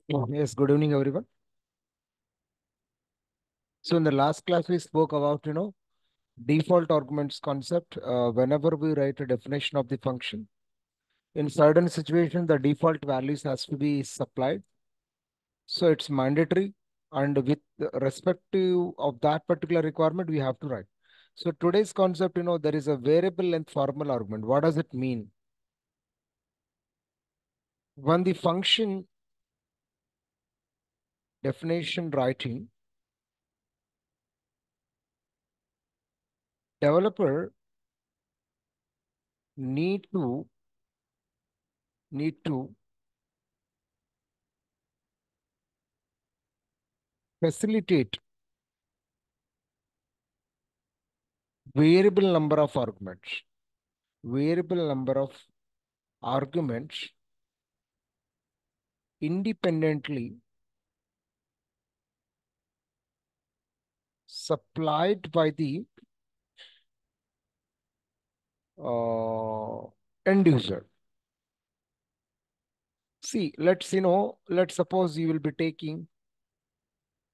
Yes, good evening, everyone. So in the last class, we spoke about, default arguments concept. Whenever we write a definition of the function, in certain situations, the default values has to be supplied. So it's mandatory. And with respect to of that particular requirement, we have to write. So today's concept, there is a variable length formal argument. What does it mean? When the function definition writing, developer need to need to facilitate variable number of arguments. Variable number of arguments independently supplied by the uh, end user. See, let's suppose you will be taking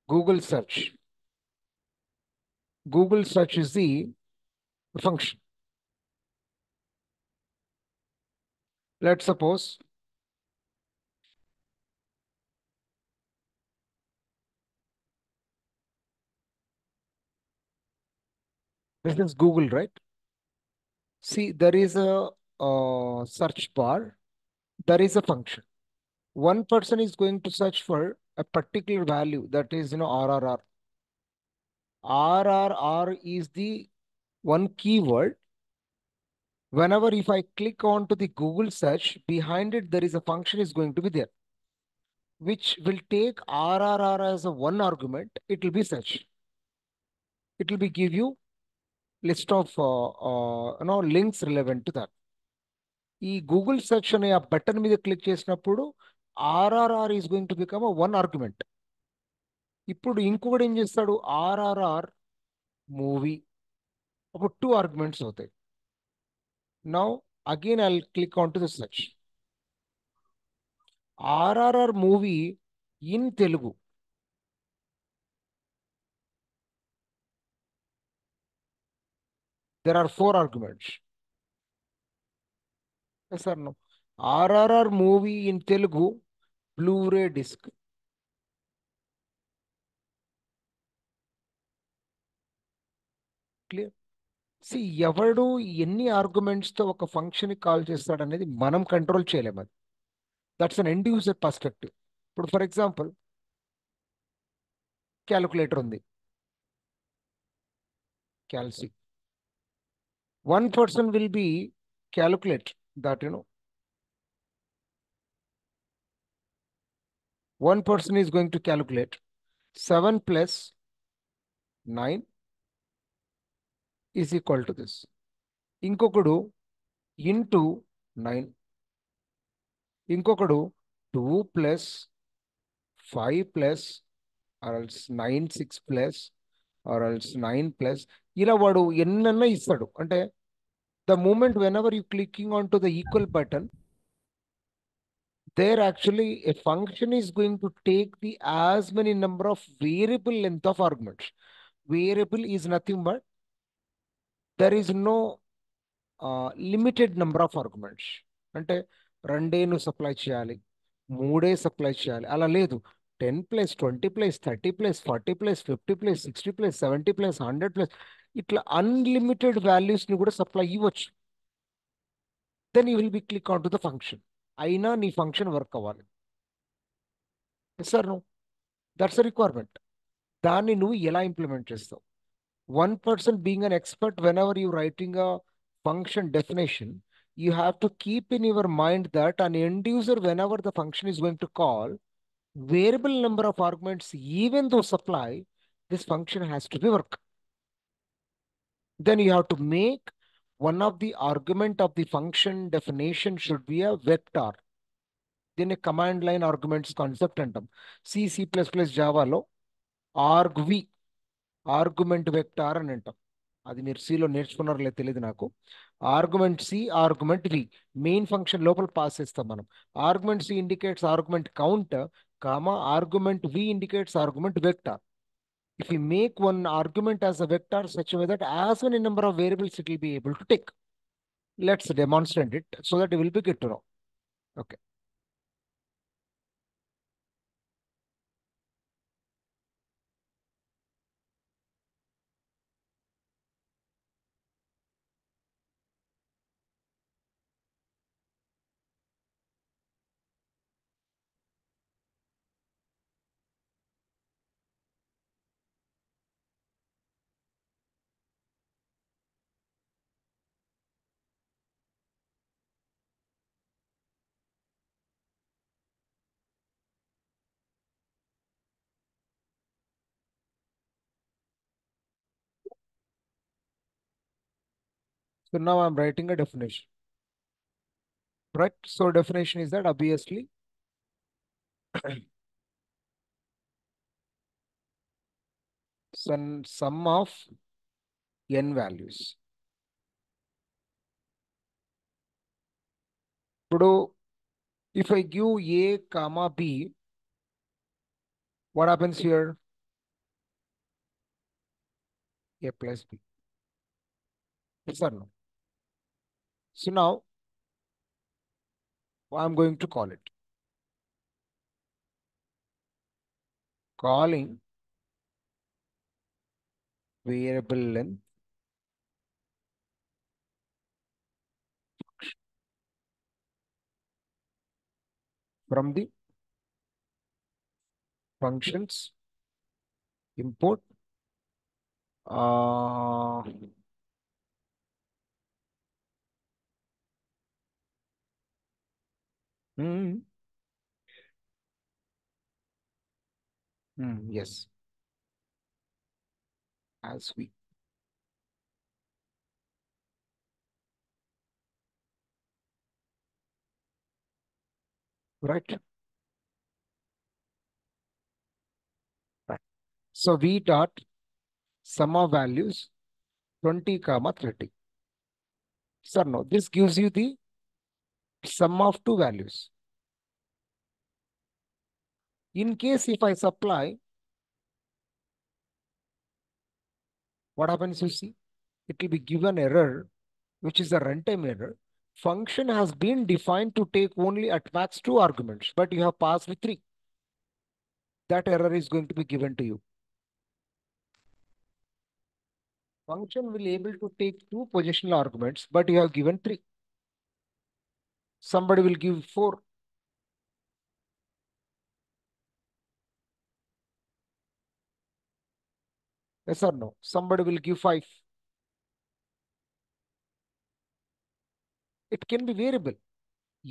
Google search. Google search is the function. Let's suppose this is Google, right? See, there is a search bar. There is a function. One person is going to search for a particular value, that is, RRR. RRR is the one keyword. Whenever if I click on to the Google search, behind it, there is a function is going to be there, which will take RRR as a one argument. It will be search. It will be give you list of links relevant to that. ఈ Google search అనే ఆ button మీద click చేసినప్పుడు RRR is going to become one argument. ఇప్పుడు ఇంకొకటి ఏం చేస్తాడు, RRR movie, అప్పుడు టూ ఆర్గ్యుమెంట్స్ అవుతాయి. Now again I click on to the search. RRR movie in Telugu. There are four arguments. Yes or no? RRR movie in Telugu, Blu-ray disc. Clear? See, ఎవడు ఎన్ని arguments తో ఒక ఫంక్షన్ కాల్ చేస్తాడు అనేది మనం control చేయలేము. అది that's an end user perspective. ఇప్పుడు ఫర్ ఎగ్జాంపుల్ క్యాలిక్యులేటర్ ఉంది, calci. One person will be calculate that one person is going to calculate 7 plus 9 is equal to this. ఇంకొకడు ఇంటూ 9, ఇంకొకడు 2 plus 5 plus or else 9 6 plus or else 9 plus, ఇలా వాడు ఎన్నన్నా ఇస్తాడు. అంటే the moment whenever you clicking on to the equal button, there actually a function is going to take the as many number of variable length of arguments. Variable is nothing but there is no limited number of arguments. అంటే రెండే నువ్వు supply చేయాలి, మూడే supply చేయాలి అలా లేదు. 10 plus 20 plus 30 plus 40 plus 50 plus 60 plus 70 plus 100 plus ఇట్లా unlimited వాల్యూస్ని కూడా సప్లై ఇవ్వచ్చు. Then you will be click on to the function. అయినా నీ ఫంక్షన్ వర్క్ అవ్వాలి. Sir no, that's a requirement. దాన్ని నువ్వు ఎలా ఇంప్లిమెంట్ చేస్తావు? One person being an expert, whenever you're writing a function definition, you have to keep in your mind that an end user, whenever the function is going to call, variable number of arguments, even though supply, this function has to be work. Then you have to make one of the argument of the function definition should be a vector. Then a command line arguments concept అంటాం. C++ జావాలో argv argument vector అని అంటాం. అది మీరు సిలో నేర్చుకున్నారో లేదు తెలియదు నాకు. Argument C, argument V main function లోపల పాస్ చేస్తాం మనం. Argument C indicates argument count, comma argument v indicates argument vector. If we make one argument as a vector such a way that as many number of variables it will be able to take. Let's demonstrate it so that we will be get to know. Okay. So now I'm writing a definition. Right? So definition is that obviously sum of n values. ఇప్పుడు if I give a comma b, what happens here? A plus b. Yes or no? So now I'm going to call it. Calling variable length from the functions import uh, hmm, yes, as we right. Right. So v dot sum of values 20 comma 30. Sir, no, this gives you the sum of two values. In case if I supply, what happens you see? It will be given error, which is a runtime error. Function has been defined to take only at max two arguments, but you have passed with three. That error is going to be given to you. Function will able to take two positional arguments, but you have given three. Somebody will give four. Yes or no? Somebody will give five. It can be variable.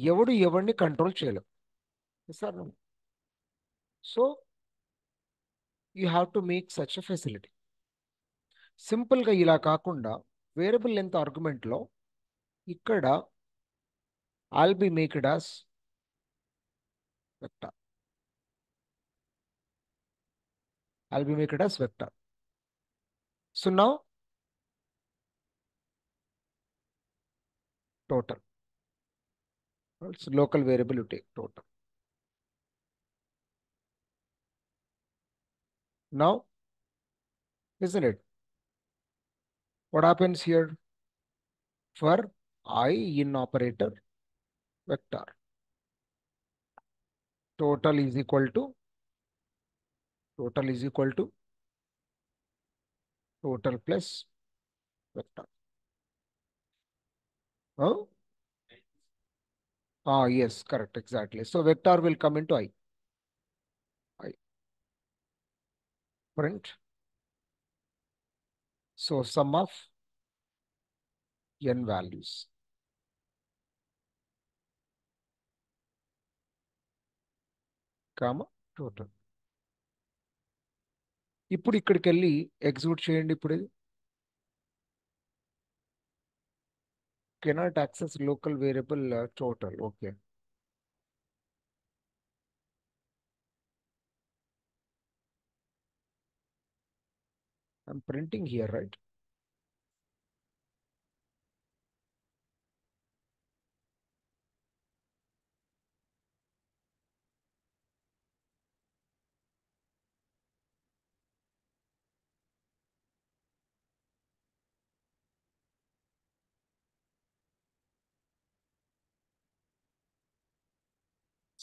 ఎవడు ఎవరిని control చేయలేం. Yes or no? So you have to make such a facility. Simple గా ఇలా కాకుండా variable length argument లో ఇక్కడ I'll be make it as vector. I'll be make it as vector. So now total. It's local variable you take total. Now, isn't it? What happens here? For I in operator vector. Total is equal to total is equal to total plus vector. Oh, yes, correct, exactly. So vector will come into I. I print. So sum of n values, comma total. ఇప్పుడు ఇక్కడికి వెళ్ళి execute చేయండి ఇప్పుడు ఇది. Cannot access local variable total. Okay. I'm printing here, right?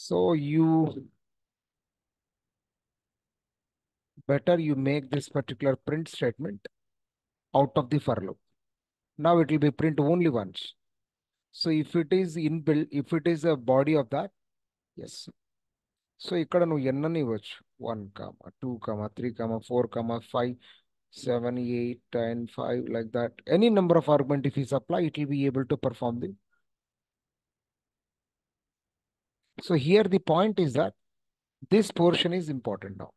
So you better you make this particular print statement out of the for loop. Now it will be print only once. So if it is inbuilt, if it is a body of that, yes. So ఇక్కడ నువ్వు ఎన్నని ఇవ్వచ్చు 1, 2, 3, 4, 5, 7, 8, 10, 5 like that. Any number of argument if you supply, it will be able to perform the. So here the point is that this portion is important now.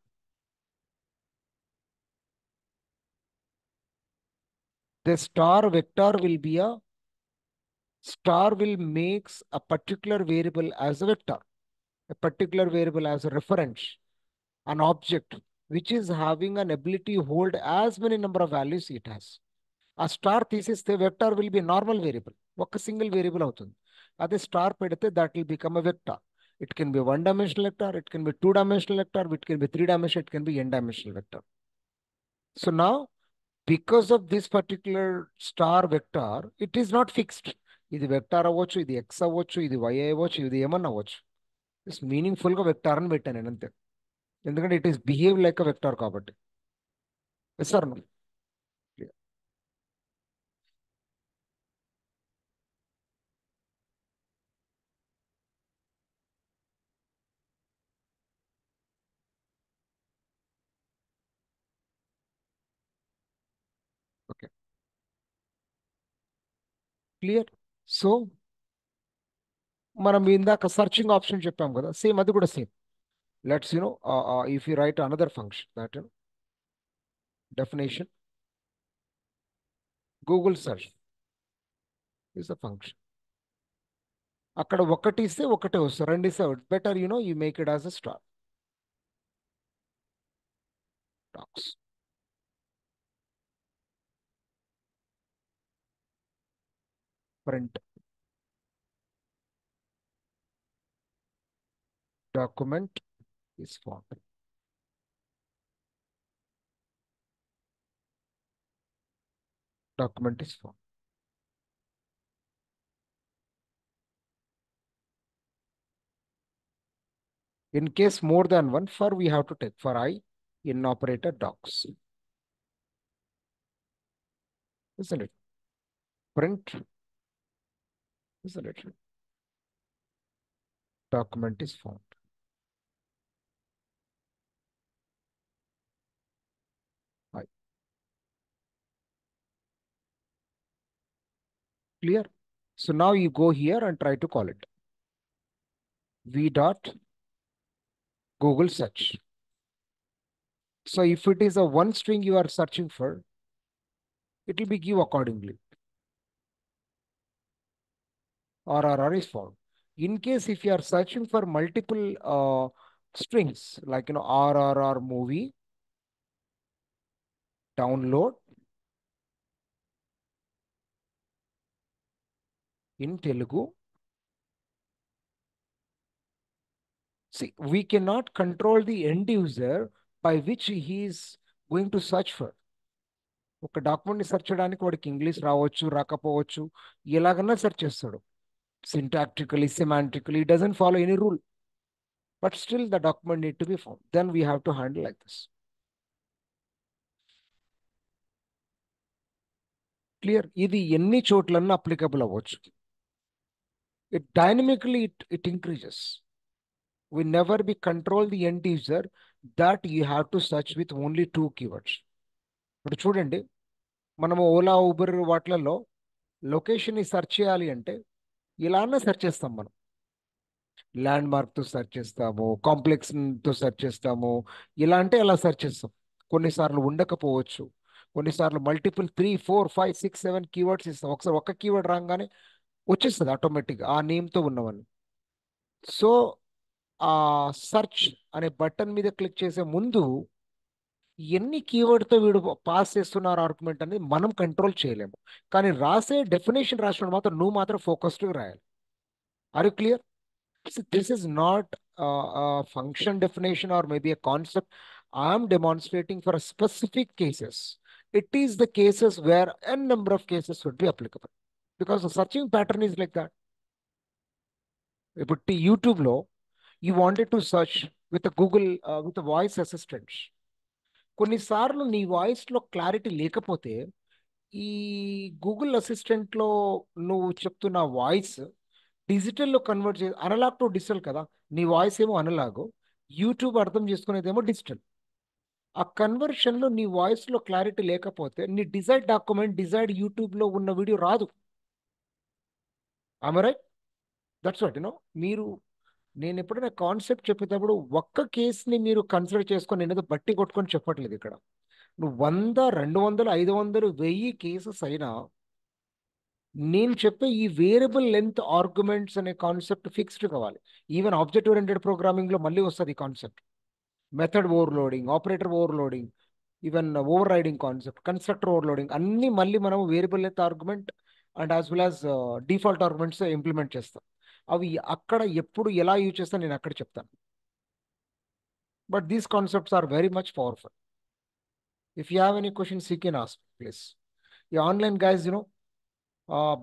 The star vector will be a star will makes a particular variable as a vector, a particular variable as a reference, an object which is having an ability to hold as many number of values it has. A star తీసేస్తే vector will be normal variable, ఒక single variable అవుతుంది. అదే star పెడితే that will become a vector. It can be 1 dimensional vector, it can be 2 dimensional vector, it can be 3 dimensional, it can be n-dimensional vector. So now because of this particular star vector it is not fixed. ఇది vector అవ్వచ్చు, ఇది X అవ్వచ్చు, ఇది why అవ్వచ్చు, ఇది ఏమన్నా అవ్వచ్చు. It's meaningful గా వెక్టార్ అని పెట్టాను నేను అంతే, ఎందుకంటే it is behave like a vector కాబట్టి. Sir okay, clear. సో మనం ఇందాక సర్చింగ్ ఆప్షన్ చెప్పాం కదా, సేమ్ అది కూడా same. Let's, if you write another function, that definition, Google search is a function. అక్కడ ఒకటి ఇస్తే ఒకటే వస్తుంది, రెండు ఇస్తే better you make it as a star. Docs print document is formed. Document is formed. In case more than one, for we have to take for I in operator docs, isn't it? Print, isn't it? Document is formed. I. Clear? So now you go here and try to call it v dot Google search. So if it is a one string you are searching for, it will be give accordingly. RRR is found. In case if you are searching for multiple strings, like RRR movie, download in Telugu. See, we cannot control the end user by which he is going to search for. ఒక డాక్యుమెంట్ని search చేయడానికి వాడికి English రావచ్చు, రాకపోవచ్చు, ఎలాగన్నా search చేస్తాడు. Syntactically, semantically, it doesn't follow any rule. But still the document need to be found. Then we have to handle like this. Clear? ఇది ఎన్ని చోట్లన్నా applicable అవ్వచ్చు. It dynamically it increases. We never be control the end user that you have to search with only 2 keywords. ఇప్పుడు చూడండి, మనము Ola Uber వాటిలలో లొకేషన్ని search చేయాలి అంటే ఇలానే సెర్చ్ చేస్తాం. మనం ల్యాండ్ మార్క్తో సెర్చ్ చేస్తాము, కాంప్లెక్స్తో సెర్చ్ చేస్తాము, ఇలా అంటే ఎలా సెర్చ్ చేస్తాం. కొన్నిసార్లు ఉండకపోవచ్చు, కొన్నిసార్లు మల్టిపుల్ 3, 4, 5, 6, 7 కీవర్డ్స్ ఇస్తాం. ఒకసారి ఒక కీవర్డ్ రాగానే వచ్చేస్తుంది ఆటోమేటిక్గా ఆ నేమ్తో ఉన్నవన్నీ. సో ఆ సర్చ్ అనే బటన్ మీద క్లిక్ చేసే ముందు ఎన్ని కీవర్డ్తో వీడు పాస్ చేస్తున్నారు ఆర్గ్యుమెంట్ అనేది మనం కంట్రోల్ చేయలేము. కానీ రాసే డెఫినేషన్ రాసినప్పుడు మాత్రం నువ్వు మాత్రం ఫోకస్డ్గా రాయాలి. Are you clear? This is not a function definition or maybe a concept. I am demonstrating for a specific cases. It is the cases where n number of cases would be applicable because the searching pattern is like that. ఇప్పుడు యూట్యూబ్లో You wanted to search with a Google, with a voice assistant. కొన్నిసార్లు నీ వాయిస్లో clarity లేకపోతే ఈ Google అసిస్టెంట్లో నువ్వు చెప్తున్న voice డిజిటల్లో convert చే అనలాగ్ టు డిజిటల్ కదా. నీ వాయిస్ ఏమో అనలాగు, యూట్యూబ్ అర్థం చేసుకునేదేమో డిజిటల్. ఆ కన్వర్షన్లో నీ వాయిస్లో క్లారిటీ లేకపోతే నీ డిజైర్డ్ డాక్యుమెంట్ డిజైర్డ్ యూట్యూబ్లో ఉన్న వీడియో రాదు. రైట్? That's what you know. మీరు, నేను ఎప్పుడైనా కాన్సెప్ట్ చెప్పేటప్పుడు ఒక్క కేసుని మీరు కన్సిడర్ చేసుకొని నేను ఏదో బట్టి కొట్టుకొని చెప్పట్లేదు ఇక్కడ. నువ్వు 100, 200, 500, 1000 కేసెస్ అయినా నేను చెప్పే ఈ వేరియబుల్ లెంత్ ఆర్గ్యుమెంట్స్ అనే కాన్సెప్ట్ ఫిక్స్డ్ కావాలి. ఈవెన్ ఆబ్జెక్ట్ ఓరియంటెడ్ ప్రోగ్రామింగ్లో మళ్ళీ వస్తుంది ఈ concept. Method overloading, operator overloading, even over riding concept, constructor overloading, అన్ని మళ్ళీ మనం variable length argument and as well as default arguments implement చేస్తాం. అవి అక్కడ ఎప్పుడు ఎలా యూజ్ చేస్తాను నేను అక్కడ చెప్తాను. But these concepts are very much powerful. If you have any questions you can ask please. ఈ online guys,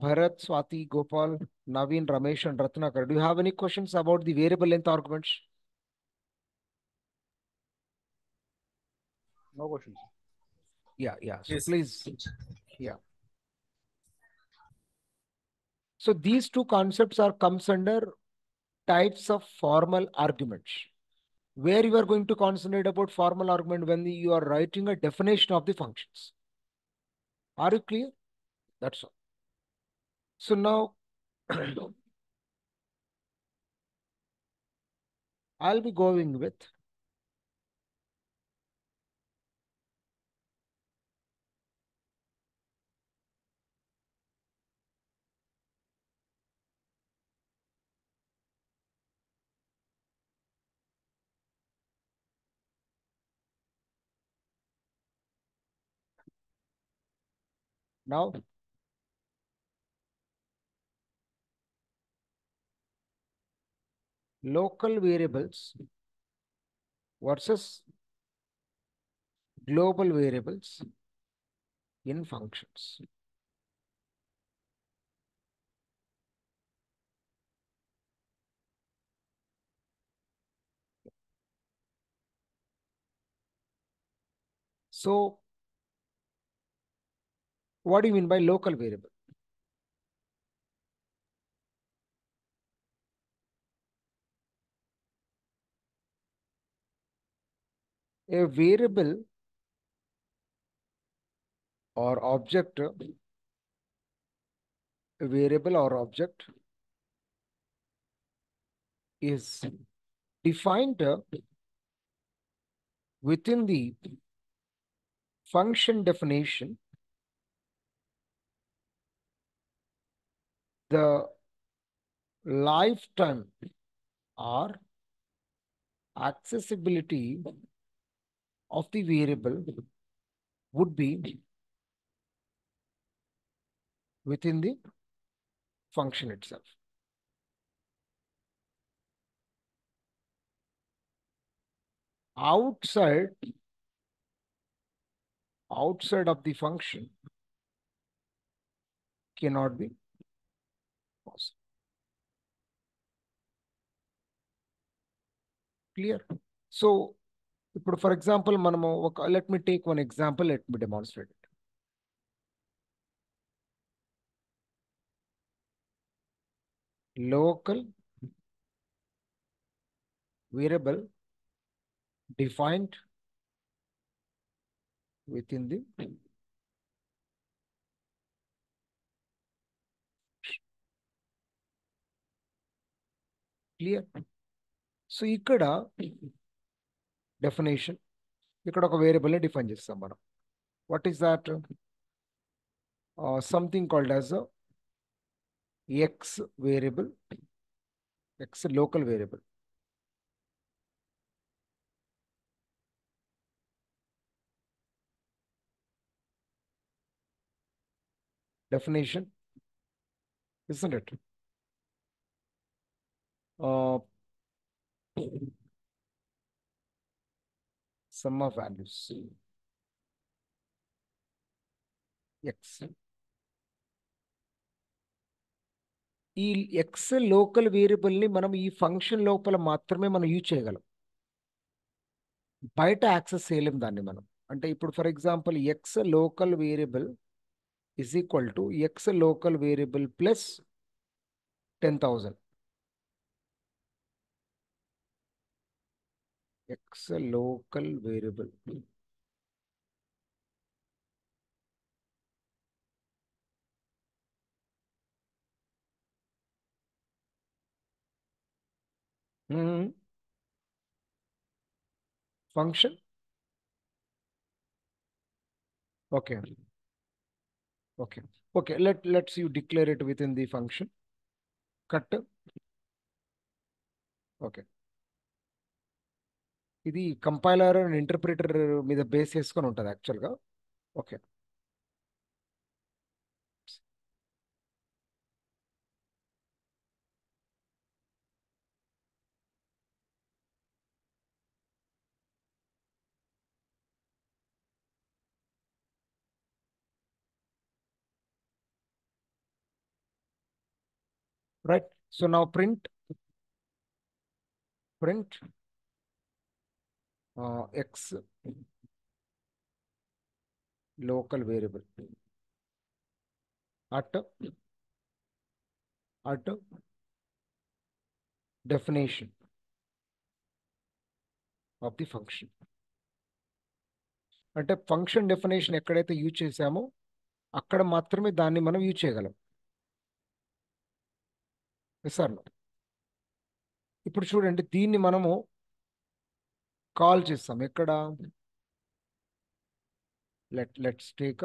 Bharat, Swati, Gopal, Naveen, Ramesh, and Ratnakar, do you have any questions about the variable length arguments? No questions. Yeah. So Yes. please, yeah. So these two concepts are comes under types of formal arguments, where you are going to concentrate about formal argument when you are writing a definition of the functions. Are you clear? That's all. So now I'll be going with now local variables versus global variables in functions. So what do you mean by local variable? A variable or object, a variable or object is defined within the function definition. The lifetime or accessibility of the variable would be within the function itself. Outside of the function cannot be possible. Clear? So, for example, let me take one example, let me demonstrate it. Local variable defined within the clear. So ikkada definition, ikkada oka variable ni define chestam manam. What is that? Something called as a x variable, x local variable. Definition, isn't it? Sum of values x. ఈ X local వేరియబుల్ని మనం ఈ function లోపల మాత్రమే మనం use చేయగలం. బయట access చేయలేం దాన్ని మనం. అంటే ఇప్పుడు for example X local variable is equal to X local variable plus 10,000. X local variable function. Okay, okay, okay. Let's you declare it with in the function. Cut. Okay. ఇది compiler and interpreter మీద base చేసుకొని ఉంటుంది యాక్చువల్గా. Okay. Right. So now print X local variable at definition of the function. అంటే function definition ఎక్కడైతే use చేసామో అక్కడ మాత్రమే దాన్ని మనం యూజ్ చేయగలం. సార్, ఇప్పుడు చూడండి, దీన్ని మనము కాల్ చేస్తాం ఎక్కడ. Let's take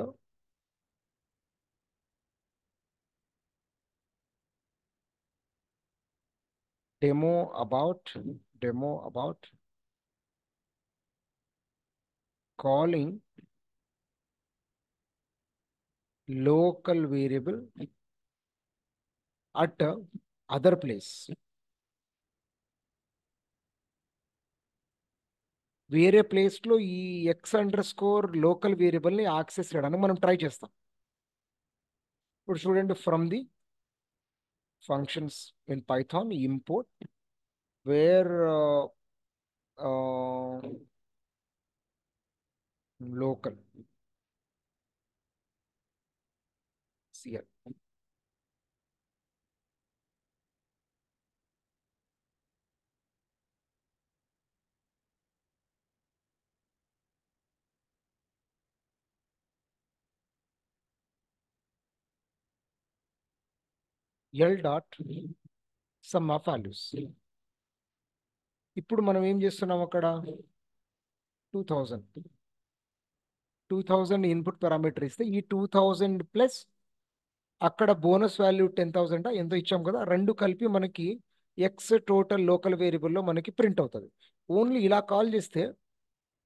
demo about demo about calling local variable at other place. వేరే ప్లేస్లో ఈ x__ లోకల్ వేరియబుల్ని యాక్సెస్ చేయడానికి మనం ట్రై చేస్తాం. ఇప్పుడు చూడండి, from the functions in Python import where local C R L dot sum of values. ఇప్పుడు మనం ఏం చేస్తున్నాం అక్కడ 2000 ఇన్పుట్ పారామీటర్ ఇస్తే ఈ 2000 ప్లస్ అక్కడ బోనస్ వాల్యూ 10,000 ఎంతో ఇచ్చాం కదా, రెండు కలిపి మనకి ఎక్స్ టోటల్ లోకల్ వేరియబుల్లో మనకి ప్రింట్ అవుతుంది. ఓన్లీ ఇలా కాల్ చేస్తే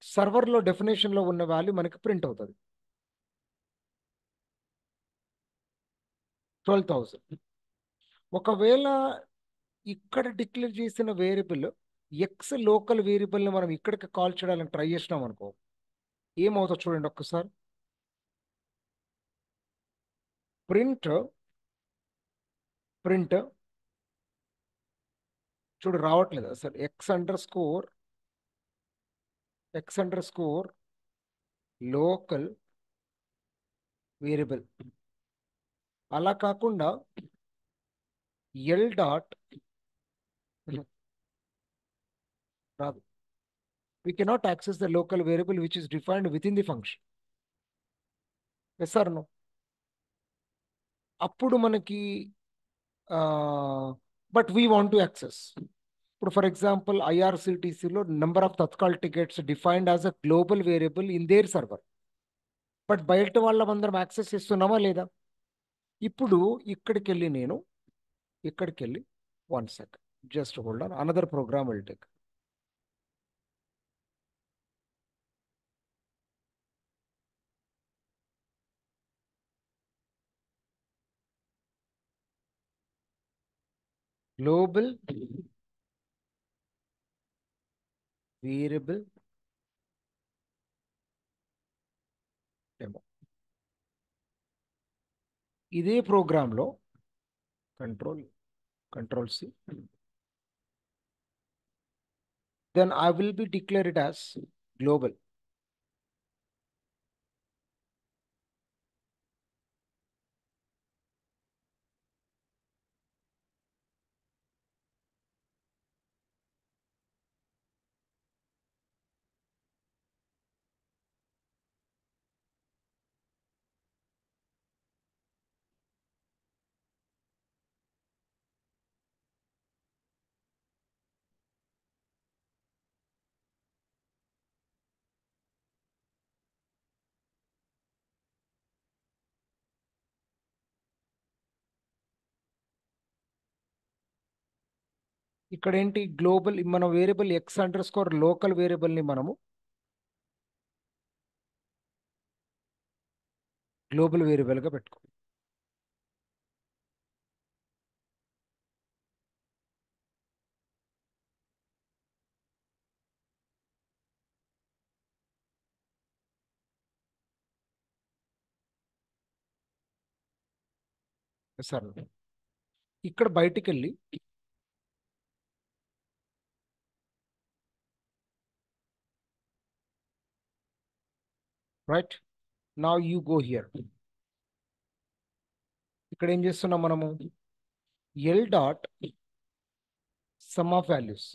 సర్వర్లో డెఫినేషన్లో ఉన్న వాల్యూ మనకి ప్రింట్ అవుతుంది 12,000. ఒకవేళ ఇక్కడ డిక్లేర్ చేసిన వేరియబుల్ ఎక్స్ లోకల్ వేరియబుల్ని మనం ఇక్కడికి కాల్ చేయడానికి ట్రై చేసినాం అనుకో, ఏమవుతుందో చూడండి ఒక్కసారి. ప్రింట్ ప్రింట్ చూడు, రావట్లేదు అసలు. X under score local variable. అలా కాకుండా ఎల్ డాట్ రాదు. We cannot access the local variable which is defined within the function. Yes or no? అప్పుడు మనకి but we want to access. ఇప్పుడు ఫర్ ఎగ్జాంపుల్ ఐఆర్సిటిసిలో number of Tatkal tickets defined as a global variable in there server. But బయట వాళ్ళందరం access చేస్తున్నామా లేదా? ఇప్పుడు ఇక్కడికి వెళ్ళి 1 second, just hold on, another program will take. Global variable demo. ఇదే ప్రోగ్రాంలో control Control C. Then I will be declare it as global. ఇక్కడ ఏంటి గ్లోబల్ మన variable X under score local variable ని మనము గ్లోబల్ వేరియబుల్ గా పెట్టుకో. సరే, ఇక్కడ బయటికి వెళ్ళి right now you go here. ఇక్కడ ఏం చేస్తున్నాం మనము? L dot sum of values.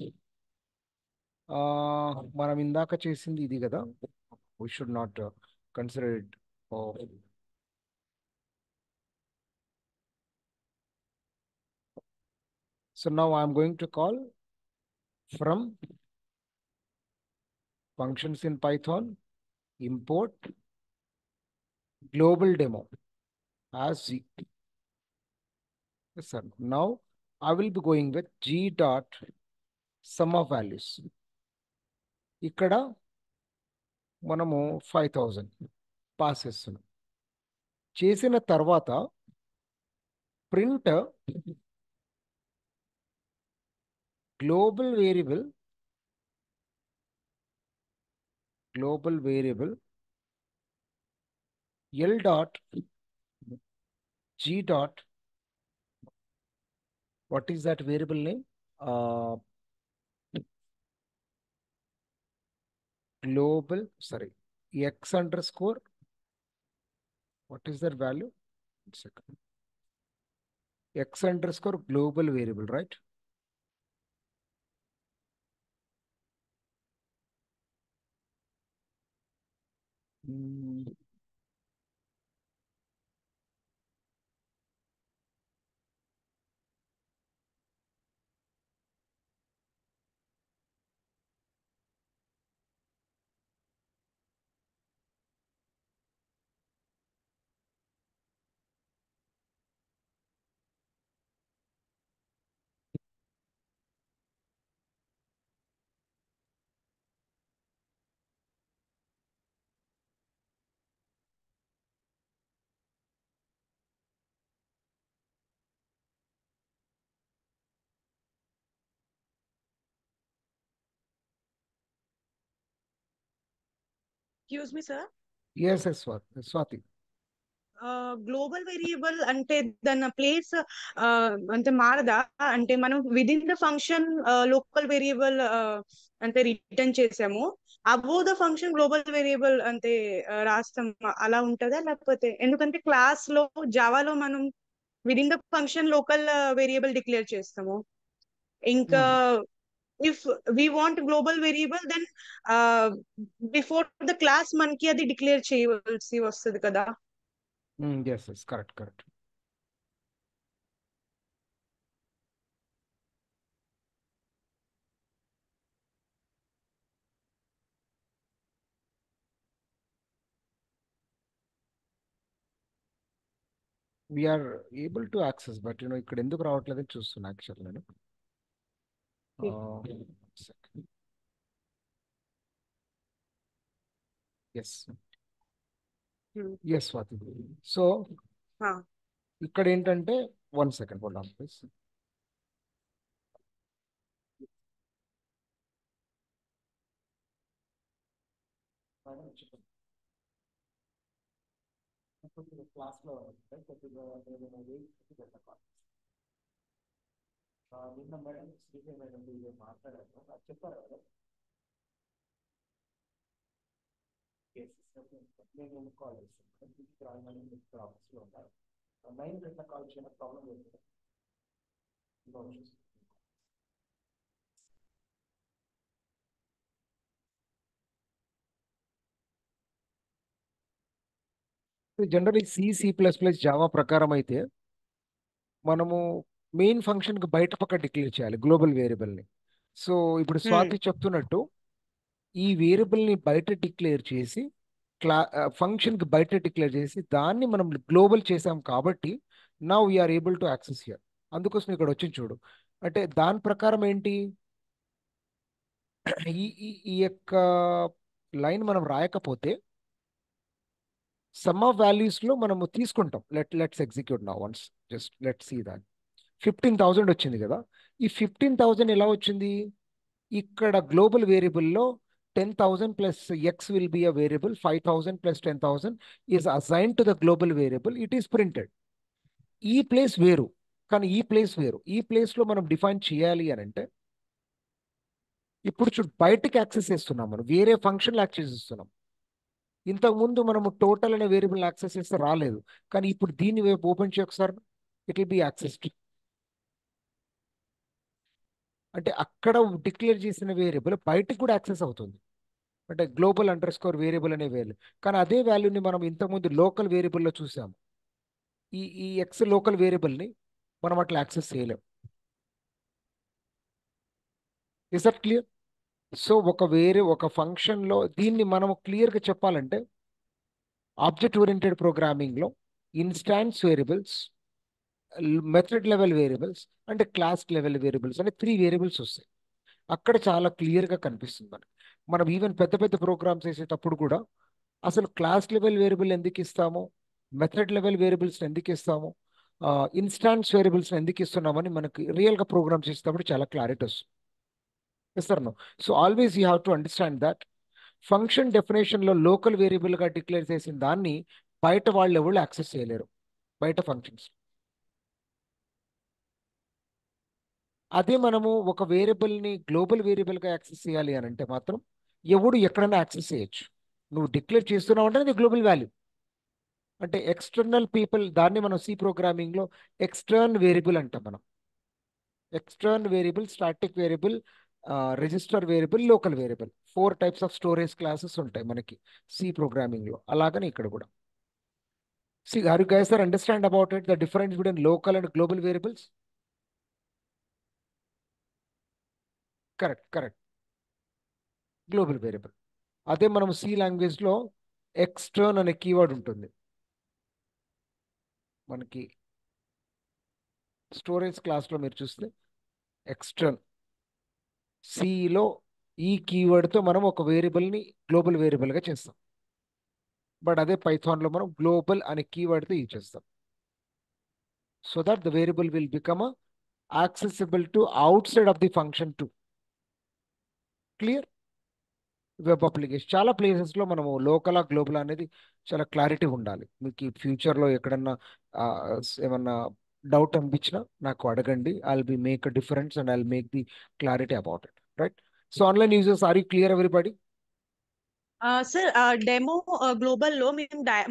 మనం ఇందాక చేసింది ఇది కదా, we should not consider it. Oh. So now I'm going to call from functions in Python import global demo as G. Yes, sir. Now I will be going with G dot sum of values. ఇక్కడ మనము 5000 pass చేస్తున్నాం. చేసిన తర్వాత print global variable L dot G dot, what is that variable name? Global, sorry, X underscore, what is that value? 1 second. X underscore global variable, right? Excuse me, sir. Yes, yes, Swati. Global variable అంటే దాని place అంటే మారదా? అంటే మనం within the function local variable అంటే return చేసాము, above the function global variable అంటే రాస్తాం, అలా ఉంటుందా? లేకపోతే ఎందుకంటే క్లాస్ లో జావాలో మనం within the function local variable declare చేస్తాము, ఇంకా if we want global variable then before the class మనకి అది డిక్లేర్ చేయవలసి వస్తుంది కదా. Yes, yes, correct, correct. We are able to access, but ఇక్కడ ఎందుకు రావట్లేదని చూస్తున్నా యాక్చువల్ నేను. Second. Yes. Yes, Swati. So ఇక్కడ ఏంటంటే 1 second, hold on please. క్లాస్లో నిన్న మేడం శ్రీదేవి మేడం ఇదే మాట్లాడాను అది చెప్పారు కదా. నేను కాల్ చేస్తాను ఇంటికి రాగానే మీకు ఆఫీస్లో ఉంటాను. 9 గంటల కాల్ చేయడం ప్రాబ్లం లేదు. జనరల్ సి++, జావా ప్రకారం అయితే మనము మెయిన్ ఫంక్షన్కి బయట పక్క డిక్లేర్ చేయాలి గ్లోబల్ వేరియబుల్ని. సో ఇప్పుడు స్వాతి చెప్తున్నట్టు ఈ వేరియబుల్ని బయట డిక్లేర్ చేసి ఫంక్షన్కి బయట డిక్లేర్ చేసి దాన్ని మనం గ్లోబల్ చేసాం కాబట్టి now we are able to access here. అందుకోసం ఇక్కడ వచ్చి చూడు, అంటే దాని ప్రకారం ఏంటి, ఈ ఈ ఈ యొక్క లైన్ మనం రాయకపోతే సమ్ ఆఫ్ వాల్యూస్లో మనము తీసుకుంటాం. Let's execute now once. Just let's see that 15,000 వచ్చింది కదా. ఈ 15,000 ఎలా వచ్చింది, ఇక్కడ గ్లోబల్ వేరియబుల్లో 10,000 plus x will be a variable, 5,000 plus 10,000 is assign to the global variable, it is printed. ఈ ప్లేస్ వేరు, కానీ ఈ ప్లేస్ వేరు. ఈ ప్లేస్లో మనం డిఫైన్ చేయాలి అని అంటే ఇప్పుడు చూడు బయటకి యాక్సెస్ చేస్తున్నాం, మనం వేరే ఫంక్షన్ యాక్సెస్ చేస్తున్నాం. ఇంతకుముందు మనము టోటల్ అనే వేరియబుల్ యాక్సెస్ చేస్తే రాలేదు, కానీ ఇప్పుడు దీన్ని వైపు ఓపెన్ చేయ ఒకసారి, ఇట్ విల్ బి యాక్సెస్డ్. అంటే అక్కడ డిక్లేర్ చేసిన వేరియబుల్ బయటకు కూడా యాక్సెస్ అవుతుంది, అంటే global_వేరియబుల్ అనే వాల్యూ. కానీ అదే వాల్యూని మనం ఇంతకుముందు లోకల్ వేరియబుల్లో చూసాము. ఈ ఎక్స్ లోకల్ వేరియబుల్ని మనం అట్లా యాక్సెస్ చేయలేం. Is that clear? సో ఒక ఫంక్షన్లో దీన్ని మనం క్లియర్గా చెప్పాలంటే ఆబ్జెక్ట్ ఓరియంటెడ్ ప్రోగ్రామింగ్లో instance variables, method level variables అంటే క్లాస్ లెవెల్ వేరియబుల్స్ అనే 3 వేరియబుల్స్ వస్తాయి. అక్కడ చాలా క్లియర్గా కనిపిస్తుంది మనకి. మనం ఈవెన్ పెద్ద పెద్ద ప్రోగ్రామ్స్ వేసేటప్పుడు కూడా అసలు క్లాస్ లెవెల్ వేరియబుల్ ఎందుకు ఇస్తాము, మెథడ్ లెవెల్ వేరియబుల్స్ ఎందుకు ఇస్తాము, ఇన్స్టాన్స్ వేరియబుల్స్ ఎందుకు ఇస్తున్నామని మనకి రియల్గా ప్రోగ్రామ్స్ చేసేటప్పుడు చాలా క్లారిటీ వస్తుంది. ఇస్తారు. So always you have to understand that function డెఫినేషన్లో లోకల్ వేరియబుల్గా డిక్లేర్ చేసిన దాన్ని బయట వాళ్ళు ఎవరు యాక్సెస్ చేయలేరు, బయట ఫంక్షన్స్. అదే మనము ఒక వేరియబుల్ని గ్లోబల్ వేరియబుల్గా యాక్సెస్ చేయాలి అని అంటే మాత్రం ఎవడు ఎక్కడైనా యాక్సెస్ చేయొచ్చు. నువ్వు డిక్లేర్ చేస్తున్నావు అంటే అది గ్లోబల్ వాల్యూ. అంటే ఎక్స్టర్నల్ పీపుల్, దాన్ని మనం సి ప్రోగ్రామింగ్లో ఎక్స్టర్న్ వేరియబుల్ అంటాం మనం. Extern variable, static variable, register variable, local variable, 4 types of storage classes ఉంటాయి మనకి సి ప్రోగ్రామింగ్లో. అలాగని ఇక్కడ కూడా C are you guys are understand about it, the difference between local and global variables? Correct, correct, global variable. అదే మనం C లాంగ్వేజ్లో ఎక్స్టర్న్ అనే కీవర్డ్ ఉంటుంది మనకి. స్టోరేజ్ క్లాస్లో మీరు చూస్తే ఎక్స్టర్న్, సిలో ఈ కీవర్డ్తో మనం ఒక వేరియబుల్ని గ్లోబల్ వేరియబుల్గా చేస్తాం. బట్ అదే పైథాన్లో మనం గ్లోబల్ అనే కీవర్డ్తో యూజ్ చేస్తాం. So that the variable will become accessible to out side of the function to. Clear? Web application చాలా ప్లేసెస్లో మనము లోకల్ గ్లోబల్ అనేది చాలా క్లారిటీ ఉండాలి. మీకు ఈ ఫ్యూచర్లో ఎక్కడన్నా ఆ, ఏమన్నా డౌట్ అనిపించినా నాకు అడగండి. I will be make a difference and I will make the clarity about it, right? So online users, are you clear everybody? Sir demo global లో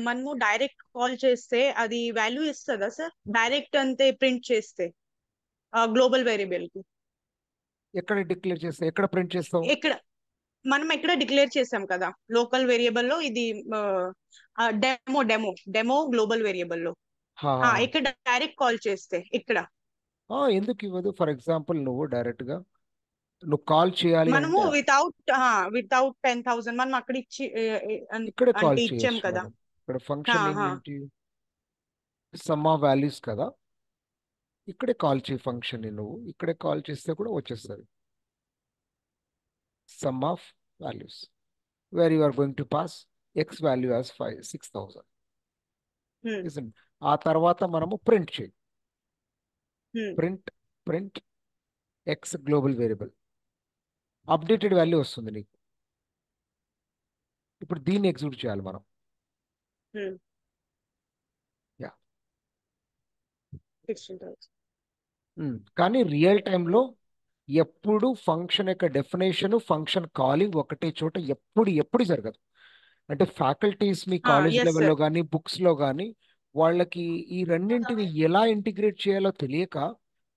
మనము డైరెక్ట్ కాల్ చేస్తే అది వాల్యూ ఇస్తుందా సార్, డైరెక్ట్ అంతే print చేస్తే global variable కి? ఎక్కడ declare చేస్తావు, ఎక్కడ ప్రింట్ చేస్తావు? ఇక్కడ మనం ఎక్కడ డిక్లేర్ చేసాం కదా లోకల్ వేరియబుల్ లో, ఇది demo demo demo global variable లో హా, ఇక్కడ డైరెక్ట్ కాల్ చేస్తే ఇక్కడ ఎందుకు ఇవ్వదు? ఫర్ ఎగ్జాంపుల్ నువ్వు డైరెక్ట్గా నువ్వు కాల్ చేయాలి మనము అంటే వితౌట్ 10,000 మనం అక్కడ ఇచ్చి ఇక్కడే కాల్ అంటే ఇచ్చాం చేయొచ్చు కదా. మేడం. ఇక్కడ ఫంక్షన్ నేమ్ ఏంటి, సమ్ ఆఫ్ వాల్యూస్ కదా. ఇక్కడే కాల్ చేయి ఫంక్షన్ ని, నువ్వు ఇక్కడే కాల్ చేస్తే కూడా వచ్చేస్తుంది. Sum of values where you are going to pass X value as 6,000. ఆ తర్వాత మనము ప్రింట్ చేయి, print print X global variable, updated value వస్తుంది నీకు. ఇప్పుడు దీన్ని ఎగ్జిక్యూట్ చేయాలి మనం. యా, కానీ రియల్ టైంలో ఎప్పుడు ఫంక్షన్ యొక్క డెఫినేషన్, ఫంక్షన్ కాలింగ్ ఒకటే చోట ఎప్పుడు జరగదు. అంటే ఫ్యాకల్టీస్ మీ కాలేజ్ ఎస్ లెవెల్లో సార్. కానీ బుక్స్లో కానీ వాళ్ళకి ఈ రెండింటిని ఎలా ఇంటిగ్రేట్ చేయాలో తెలియక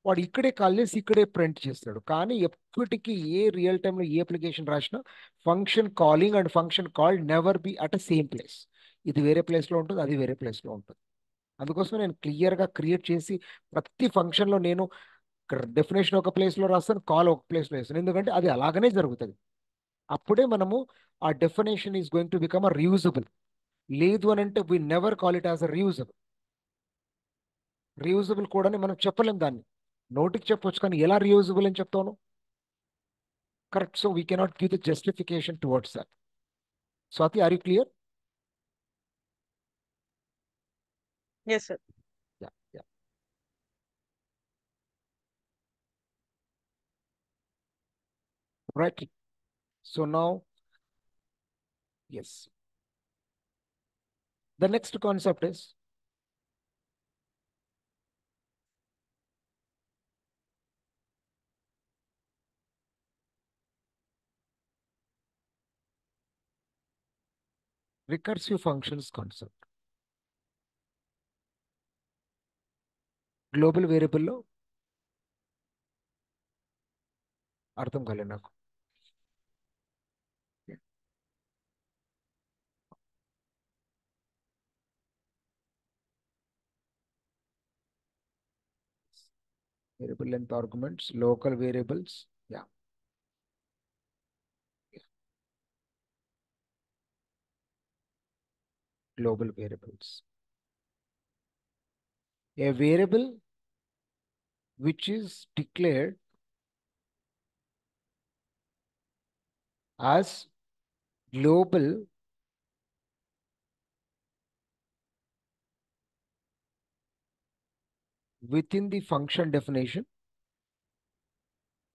వాడు ఇక్కడే కాల్ చేసి ఇక్కడే ప్రింట్ చేస్తాడు. కానీ ఎప్పటికీ ఏ రియల్ టైంలో ఏ అప్లికేషన్ రాసినా function calling and function call never be at a same place. ఇది వేరే ప్లేస్లో ఉంటుంది, అది వేరే ప్లేస్లో ఉంటుంది. అందుకోసం నేను క్లియర్గా క్రియేట్ చేసి ప్రతి ఫంక్షన్లో నేను డెఫినేషన్ ఒక ప్లేస్లో రాస్తాను, కాల్ ఒక ప్లేస్లో వేస్తాను. ఎందుకంటే అది అలాగనే జరుగుతుంది. అప్పుడే మనము ఆ definition is going to become a reusable. లేదు అని అంటే we never call it as a reusable. Reusable కూడా మనం చెప్పలేం దాన్ని. నోటికి చెప్పొచ్చు కానీ ఎలా రియూజబుల్ అని చెప్తాను? Correct. So we cannot give the justification towards that. Swati, are you clear? Yes sir. Yeah, yeah. Right. So now, yes, the next concept is recursive functions concept. Global వేరియబుల్లో అర్థం కాలేదు నాకు. Variable length arguments, local variables. Yeah, global variables. A variable which is declared as global within the function definition